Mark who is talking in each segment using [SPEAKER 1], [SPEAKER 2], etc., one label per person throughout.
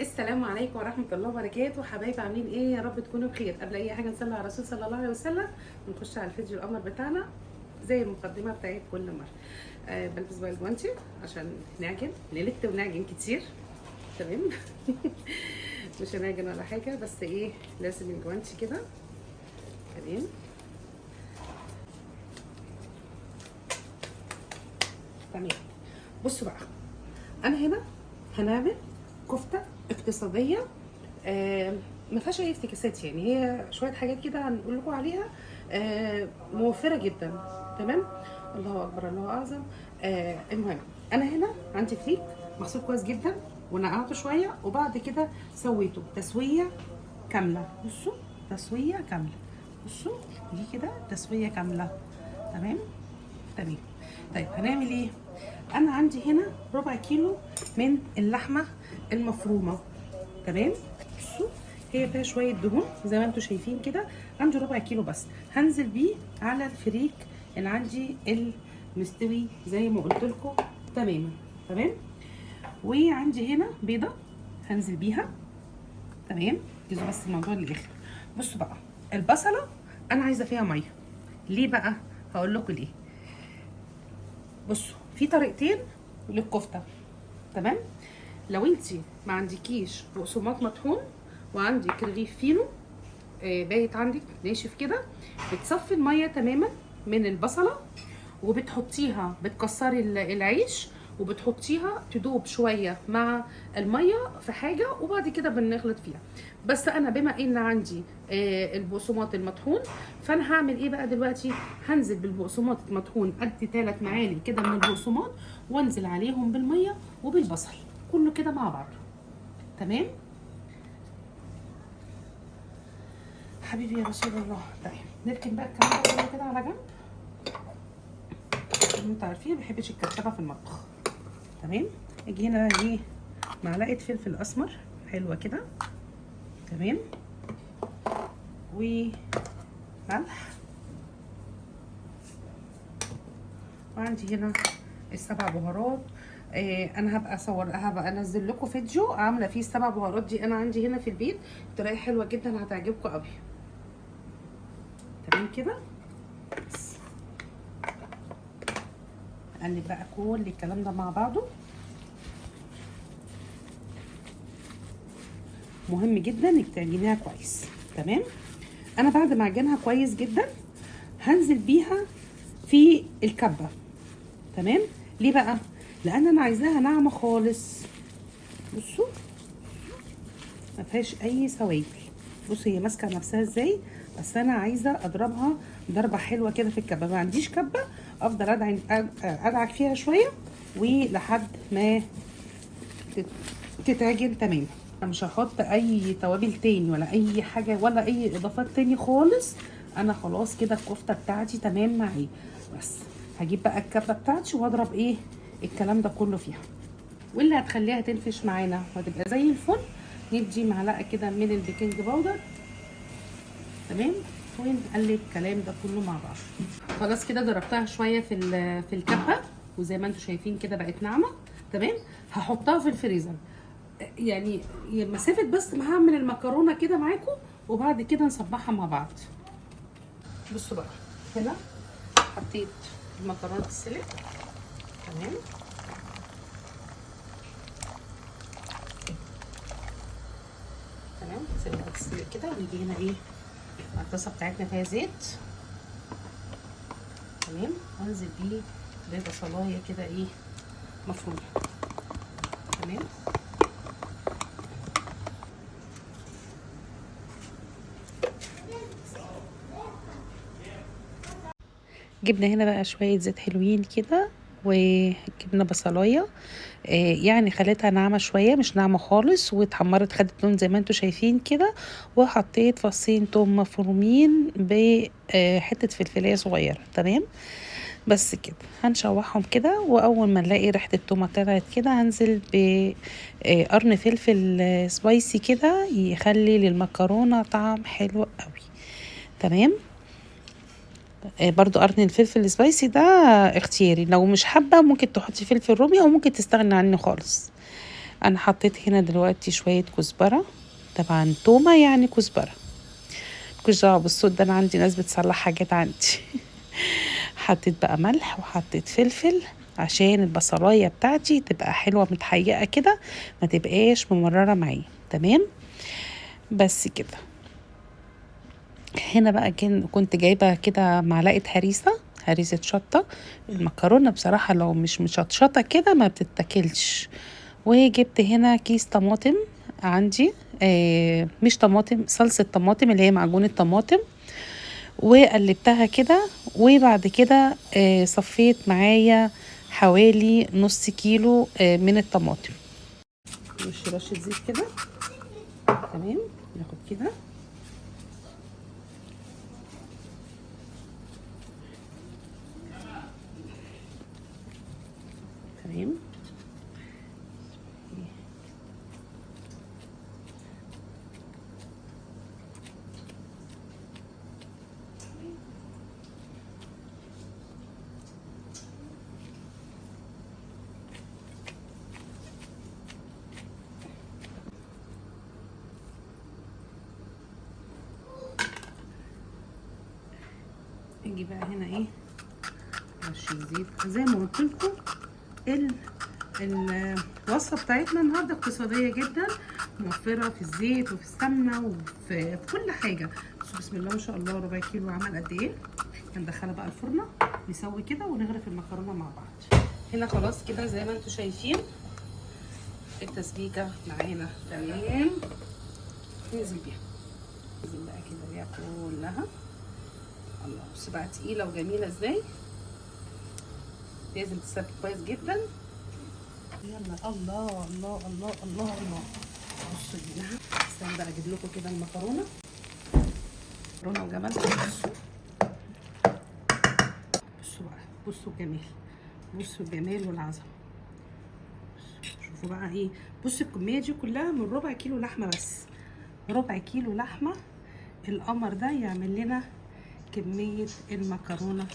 [SPEAKER 1] السلام عليكم ورحمة الله وبركاته. حبايبي عاملين ايه؟ يا رب تكونوا بخير. قبل اي حاجة نصلي على الرسول صلى الله عليه وسلم ونخش على الفيديو القمر بتاعنا زي المقدمة بتاعت كل مرة. بلبس بقى الجوانتي عشان نعجن، نلت ونعجن كتير. تمام. مش هنعجن ولا حاجة، بس ايه، لازم الجوانتي كده. تمام. تمام. بصوا بقى، انا هنا هنعمل كفتة اقتصادية. ما فيهاش اي افتكاسات، يعني هي شويه حاجات كده هنقول لكم عليها. موفره جدا. تمام. الله اكبر الله اعظم. المهم، انا هنا عندي فريك مغسول كويس جدا ونقعته شويه، وبعد كده سويته تسويه كامله. بصوا، تسويه كامله. بصوا دي كده تسويه كامله. تمام. تمام. طيب هنعمل ايه؟ انا عندي هنا ربع كيلو من اللحمه المفرومه. تمام. بصوا، هي فيها شويه دهون زي ما انتم شايفين كده. عندي ربع كيلو بس، هنزل بيه على الفريك اللي عندي المستوي زي ما قلت لكم تماما. تمام. وعندي هنا بيضه هنزل بيها. تمام. ركزوا بس الموضوع للاخر. بصوا بقى، البصله انا عايزه فيها ميه. ليه بقى؟ هقول لكم ليه. بصوا، في طريقتين للكفته. تمام. لو انتي ما عندكيش بقسماط مطحون وعندك رغيف فينو بايت عندك ناشف كده، بتصفي الميه تماما من البصله وبتحطيها، بتكسري العيش وبتحطيها تدوب شويه مع الميه في حاجه، وبعد كده بنخلط فيها. بس انا بما ان عندي البقسماط المطحون، فانا هعمل ايه بقى دلوقتي؟ هنزل بالبقسماط المطحون قد 3 معالق كده من البقسماط، وانزل عليهم بالميه وبالبصل كله كده مع بعض. تمام. حبيبي يا رسول الله. طيب نركن بقى الكلام ده كده على جنب. انتوا عارفين ما بحبش الكركبه في المطبخ. تمام. اجي هنا ايه، معلقه فلفل اسمر حلوه كده. تمام. وملح. وعندي هنا السبع بهارات. انا هبقى انزل لكم فيديو عامله فيه السبع بهارات دي. انا عندي هنا في البيت طريقه حلوه جدا هتعجبكم قوي. تمام كده. بس اقلب بقى كل الكلام ده مع بعضه. مهم جدا انك تعجنيها كويس. تمام. انا بعد ما اعجنها كويس جدا هنزل بيها في الكبه. تمام. ليه بقى؟ لان انا عايزاها ناعمه خالص. بصوا، ما فيهاش اي سوائل. بصوا هي ماسكه نفسها ازاي، بس انا عايزه اضربها ضربه حلوه كده في الكبه. ما عنديش كبه، افضل ادعك فيها شويه ولحد ما تتعجن تمام. انا مش هحط اي توابل تاني ولا اي حاجه ولا اي اضافات تاني خالص. انا خلاص كده الكفته بتاعتي تمام معايا. بس هجيب بقى الكبه بتاعتي واضرب ايه الكلام ده كله فيها، واللي هتخليها تنفش معانا وتبقى زي الفل ندي معلقه كده من البيكنج باودر. تمام. ونقلب الكلام ده كله مع بعض. خلاص كده ضربتها شويه في الكبه، وزي ما انتم شايفين كده بقت ناعمه. تمام. هحطها في الفريزر، يعني مسافه بس ما هعمل المكرونه كده معاكم، وبعد كده نصبعها مع بعض. بصوا بقى، هنا حطيت المكرونه تتسلق. تمام. تمام. سيبها تتسلق كده، ونيجي هنا ايه، الطاسه بتاعتنا فيها زيت. تمام. وانزل بيه ببصلايه كده ايه مفرومه. تمام. جبنا هنا بقى شوية زيت حلوين كده، وجبنا بصلاية يعني خليتها ناعمة شوية، مش ناعمة خالص، واتحمرت خدت لون زي ما انتوا شايفين كده. وحطيت فصين توم مفرومين بحتة فلفلاية صغيرة. تمام. بس كده هنشوحهم كده، واول ما نلاقي ريحة التومة طلعت كده هنزل بقرن فلفل سبايسي كده يخلي للمكرونة طعم حلو قوي. تمام. برضو قرن الفلفل السبايسي ده اختياري، لو مش حابة ممكن تحطي فلفل رومي او ممكن تستغني عنه خالص. انا حطيت هنا دلوقتي شويه كزبره، طبعا تومه يعني كزبره، مالكوش دعوه بالصوت ده، انا عندي ناس بتصلح حاجات عندي. حطيت بقى ملح وحطيت فلفل عشان البصلايه بتاعتي تبقى حلوه متحيقه كده، ما تبقاش ممرره معايا. تمام، بس كده. هنا بقى كنت جايبه كده معلقه هريسه شطه. المكرونه بصراحه لو مش مشطشطه كده ما بتتاكلش. وجبت هنا كيس طماطم عندي، مش طماطم، صلصه طماطم اللي هي معجون الطماطم، وقلبتها كده. وبعد كده صفيت معايا حوالي نص كيلو من الطماطم. رشه زيت كده. تمام، ناخد كده. تمام، اجي بقى هنا ايه، رشه زيت. زي ما قلت لكم الوصفه بتاعتنا النهارده اقتصاديه جدا، موفره في الزيت وفي السمنه وفي كل حاجه. بسم الله ما شاء الله. ربع كيلو عمل قد ايه. هندخلها بقى الفرن نسوي كده ونغرف المكرونه مع بعض. هنا خلاص كده زي ما انتم شايفين التسبيكه معانا تمام. ننزل بيها، ننزل بقى كده بيها كلها. الله، بص بقى تقيله وجميله ازاي. لازم تتسبك كويس جدا. يلا، الله الله الله الله الله. بصوا دي، استنى بقى اجيب لكم كده المكرونه. مكرونه وجمال. بصوا بقى، بصوا الجمال، بصوا الجمال والعظمه. شوفوا بقى ايه، بصوا الكميه دي كلها من ربع كيلو لحمه بس. ربع كيلو لحمه القمر ده يعمل لنا كميه المكرونه.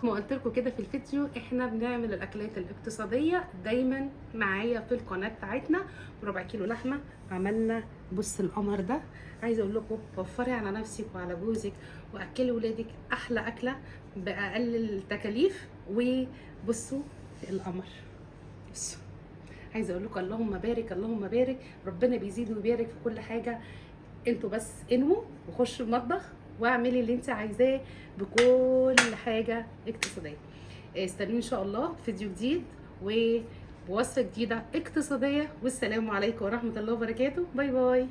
[SPEAKER 1] ما قلت لكم كده في الفيديو، احنا بنعمل الاكلات الاقتصاديه دايما معايا في القناه بتاعتنا. ربع كيلو لحمه عملنا بص القمر ده. عايزه اقول لكم وفري على نفسك وعلى جوزك واكلي ولادك احلى اكله باقل التكاليف. وبصوا القمر، بصوا. عايزه اقول لكم اللهم بارك اللهم بارك، ربنا بيزيد ويبارك في كل حاجه. انتوا بس انموا وخشوا المطبخ واعملي اللي انت عايزاه بكل حاجه اقتصاديه. استنوني ان شاء الله في فيديو جديد وبوصفه جديده اقتصاديه. والسلام عليكم ورحمه الله وبركاته. باي باي.